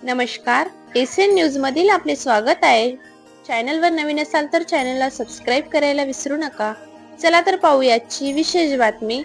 नमस्कार, SN news मधील आपले स्वागत आहे। चॅनलवर नवीन असाल तर चॅनलला सबस्क्राईब करायला विसरू नका। चला तर पाहूयाची विशेष बातमी।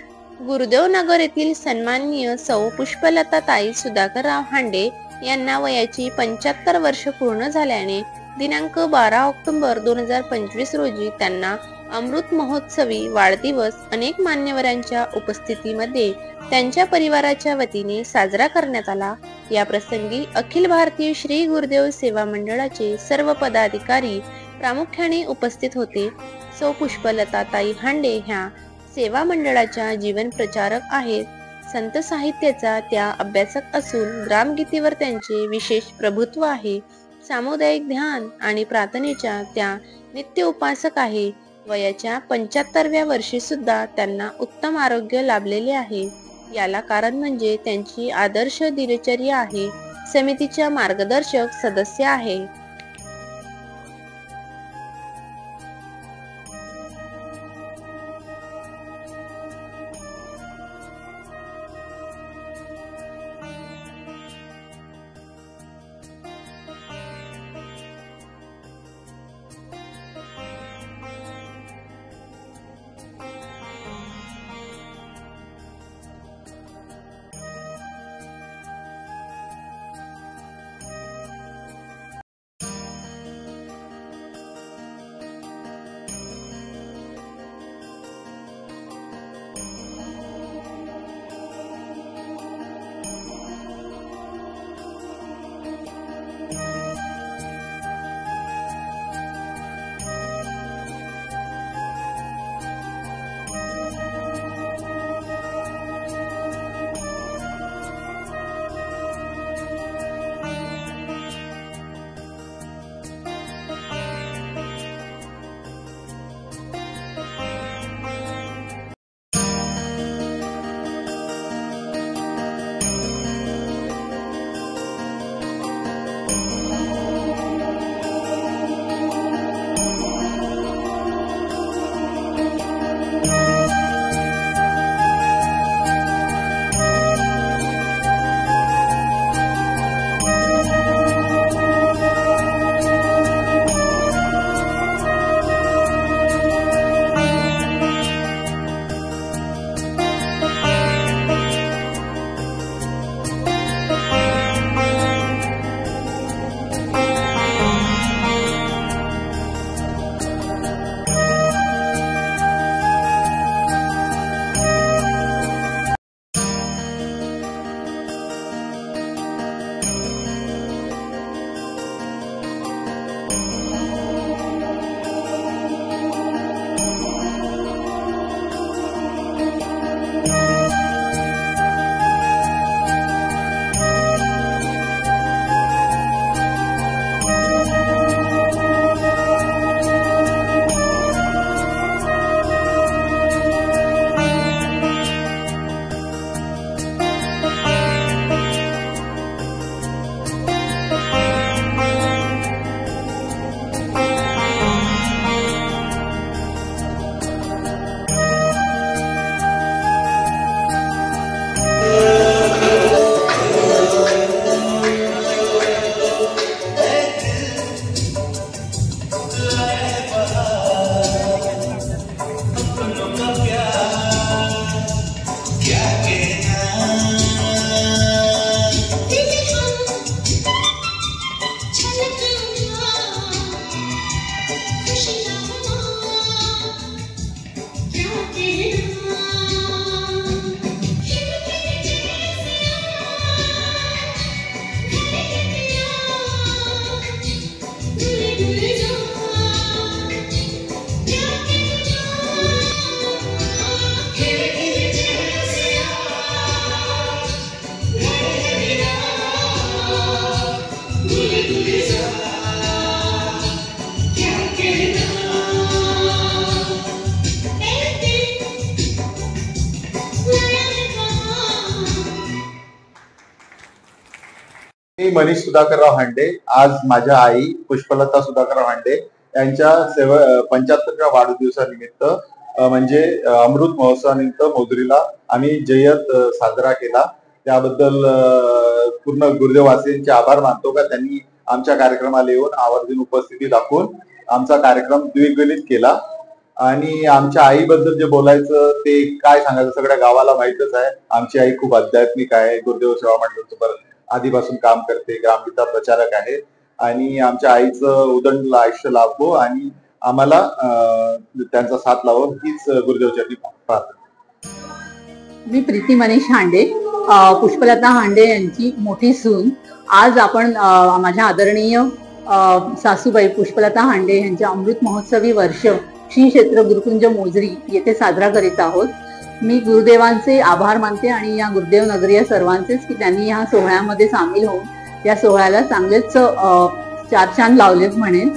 गुरुदेव नगर येथील सन्माननीय सौ पुष्पलता ताई सुधाकरराव हांडे यांना वयाची 75 वर्ष पूर्ण झाल्याने दिनांक 12 ऑक्टोबर 2025 रोजी त्यांना अमृत महोत्सवी वाढदिवस अनेक मान्यवरांच्या उपस्थितीमध्ये त्यांच्या परिवाराच्या वतीने साजरा करण्यात आला। या प्रसंगी अखिल भारतीय श्री गुरुदेव सेवा मंडळाचे सर्व पदाधिकारी प्रामुख्याने उपस्थित होते। सौ पुष्पलता ताई हांडे ह्या सेवा मंडळाच्या जीवन प्रचारक आहेत। संत साहित्याचा त्या अभ्यासक असून ग्रामगीतेवर त्यांचे विशेष प्रभुत्व आहे। सामुदायिक ध्यान आणि प्रार्थनेच्या त्या नित्य उपासक आहे। वयाच्या 75व्या वर्षी सुद्धा त्यांना उत्तम आरोग्य लाभलेले आहे। याला कारण म्हणजे त्यांची आदर्श दिनचर्या आहे। समितीच्या मार्गदर्शक सदस्य आहे। मी मनीष सुधाकरराव हांडे आज माझ्या आई पुष्पलता सुधाकरराव हांडे यांच्या 75व्या वाढदिवसानिमित्त म्हणजे अमृत महोत्सवानिमित्त मोजरीला आम्ही जय्यत साजरा केला। त्याबद्दल पूर्ण गुरुदेववासीयांचे आभार मानतो का त्यांनी आमच्या कार्यक्रमाला येऊन आवर्जून उपस्थिती दाखवून आमचा कार्यक्रम द्विगुणित केला. आणि आमच्या आईबद्दल जे बोलायचं ते काय सांगायचं सगळ्या गावाला माहितच आहे. आमची आई खूप आध्यात्मिक आहे. गुरुदेव सेवा मंडळाचं आधीपासून काम करते, ग्रामगीता प्रचारक आहे आणि आमच्या आईचं उदंड आयुष्य लाभो आणि आम्हाला त्यांचा साथ लावो हीच गुरुदेवचरणी प्रार्थना. मी प्रीती मनीष हांडे, पुष्पलता हांडे यांची मोठी सून. आज आपण माझ्या आदरणीय सासूबाई पुष्पलता हांडे यांच्या अमृत महोत्सवी वर्ष श्री क्षेत्र गुरुकुंज मोजरी येथे साजरा करीत आहोत. मी गुरुदेवांचे आभार मानते आणि या गुरुदेव नगरीय सर्वांचेच की त्यांनी या सोहळ्यामध्ये सामील होऊन या सोहळ्याला चांगलेच चार चांद लावले म्हणेन.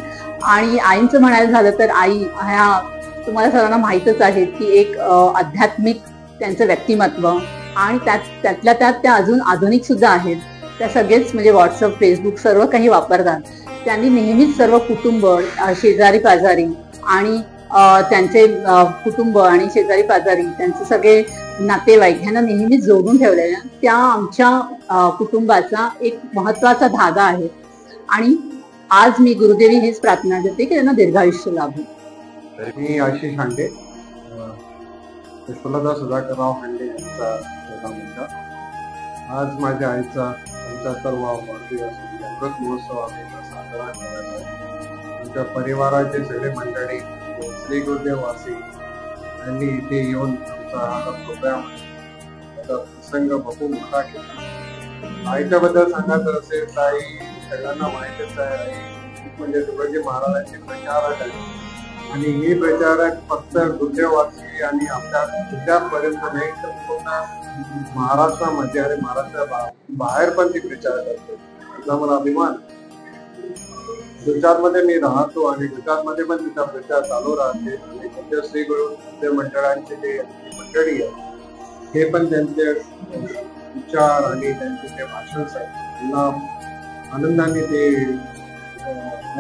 आणि आईंचं म्हणायला झालं तर आई ह्या तुम्हाला सर्वांना माहीतच आहे की एक आध्यात्मिक त्यांचं व्यक्तिमत्व आणि त्यातल्या त्यात त्या अजून आधुनिक सुद्धा आहेत. त्या सगळेच म्हणजे व्हॉट्सअप, फेसबुक सर्व काही वापरतात. त्यांनी नेहमीच सर्व कुटुंब, शेजारी पाजारी आणि त्यांचे कुटुंब आणि शेजारी पाजारी त्यांचे सगळे नातेवाईक ह्यांना नेहमीच जोडून ठेवलेल्या त्या आमच्या कुटुंबाचा एक महत्वाचा धागा आहे. आणि आज मी गुरुदेवी हीच प्रार्थना करते की त्यांना दीर्घायुष्य लाभो. मी आशिष हांडे, पुष्पलता सुधाकरराव हांडे यांचा मुलगा. आज माझ्या आईचा 75वा वाढदिवस अमृत महोत्सव आम्ही साजरा करत आहे. आमच्या परिवाराचे सगळे मंडळी श्री गुरुदेववासी यांनी इथे येऊन आमचा हा प्रोग्राम प्रसंग बघून मोठा केला. आईच्याबद्दल सांगायचं असेल तर आई सगळ्यांना माहितीच आहे. आई म्हणजे तुकडोजी महाराजांची प्रचारक आहे आणि ही प्रचारक फक्त गुरुदेववासी आणि आपल्या गुजरातपर्यंत नाही तर पूर्ण महाराष्ट्रामध्ये आणि महाराष्ट्रा बाहेर पण ती प्रचार करते. त्याचा मला अभिमान. गुजरातमध्ये मी राहतो आणि गुजरातमध्ये पण तिचा प्रचार चालू राहते. आणि श्री गुरुदेव मंडळांचे जे मंडळी आहे हे पण त्यांचे विचार आणि त्यांचे जे भाषण आहेत त्यांना आनंदाने ते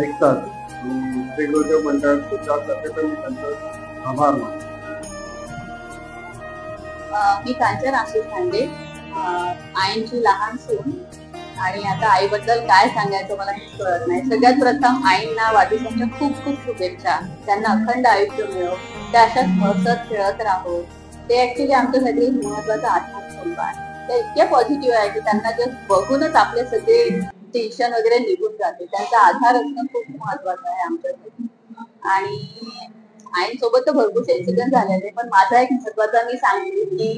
ऐकतात. श्री गुरुदेव मंडळ गुजराततर्फे पण मी त्यांचा आभार मानतो. मी कांचन आशिष हांडे, आईंची लहान सून. आणि आता आईबद्दल काय सांगायचं मला हेच कळत नाही. सगळ्यात प्रथम आईंना वाढदिवसाच्या खूप खूप शुभेच्छा. त्यांना अखंड आयुष्य मिळो, त्या अशाच हसत खेळत राहो. ते ऍक्च्युली आमच्यासाठी महत्वाचा आत्मसंप आहे. त्या इतक्या पॉझिटिव्ह आहे की त्यांना जस्ट बघूनच आपले सगळे टेन्शन वगैरे निघून जाते. त्यांचा आधार असणं खूप महत्वाचं आहे आमच्यासाठी. आणि आईंसोबत तर भरपूरसे इन्सिडेंट झालेले, पण माझा एक महत्वाचा मी सांगते की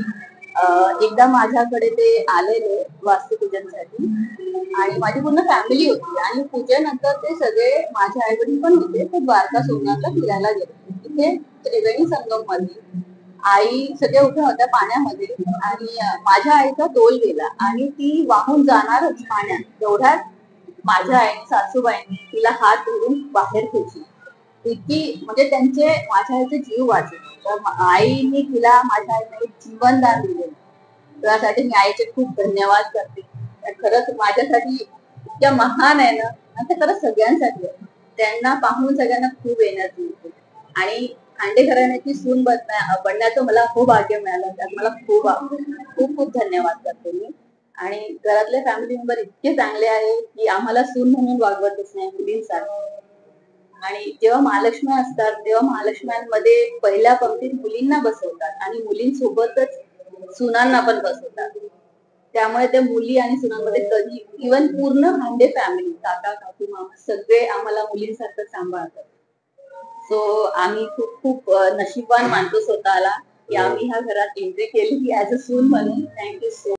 एकदा माझ्याकडे ते आलेले वास्तुपूजनसाठी आणि माझी पूर्ण फॅमिली होती आणि पूजेनंतर ते सगळे माझे आई वडील पण होते. ते द्वारका सोमनाथला फिरायला गेले. तिथे त्रिवेणी संगम मध्ये आई सगळ्या उभ्या होत्या पाण्यामध्ये आणि माझ्या आईचा तोल गेला आणि ती वाहून जाणारच पाण्यात. तेवढ्यात माझ्या आईने, सासूबाईंनी तिला हात धरून बाहेर खेचली. इतकी म्हणजे त्यांचे माझ्या आईचे जीव वाचले. तर आईने तिला, माझ्या आईने जीवनदान दिलेलं. त्यासाठी मी आईचे खूप धन्यवाद करते. खरंच माझ्यासाठी इतक्या महान आहे ना, आणि खरंच सगळ्यांसाठी आहे. त्यांना पाहून सगळ्यांना खूप एनर्जी येते. आणि हांडे घराण्याची सून बनण्याचं मला खूप भाग्य मिळालं. त्यात मला खूप खूप खूप धन्यवाद करते मी. आणि घरातले फॅमिली मेंबर इतके चांगले आहे की आम्हाला सून म्हणून वागवतच नाही, मुलींसाठी. आणि जेव्हा महालक्ष्मी असतात तेव्हा महालक्ष्म्यांमध्ये पहिल्या पंक्तीत मुलींना बसवतात आणि मुलींसोबतच सुनांना पण बसवतात. त्यामुळे त्या मुली आणि सुनांमध्ये कधी इव्हन पूर्ण हांडे फॅमिली, काका काकू मामा सगळे आम्हाला मुलींसारखं सांभाळतात. सो आम्ही खूप खूप नशीबवान मानतो स्वतःला की आम्ही ह्या घरात एंट्री केली ऍज अ सून म्हणून. Thank you so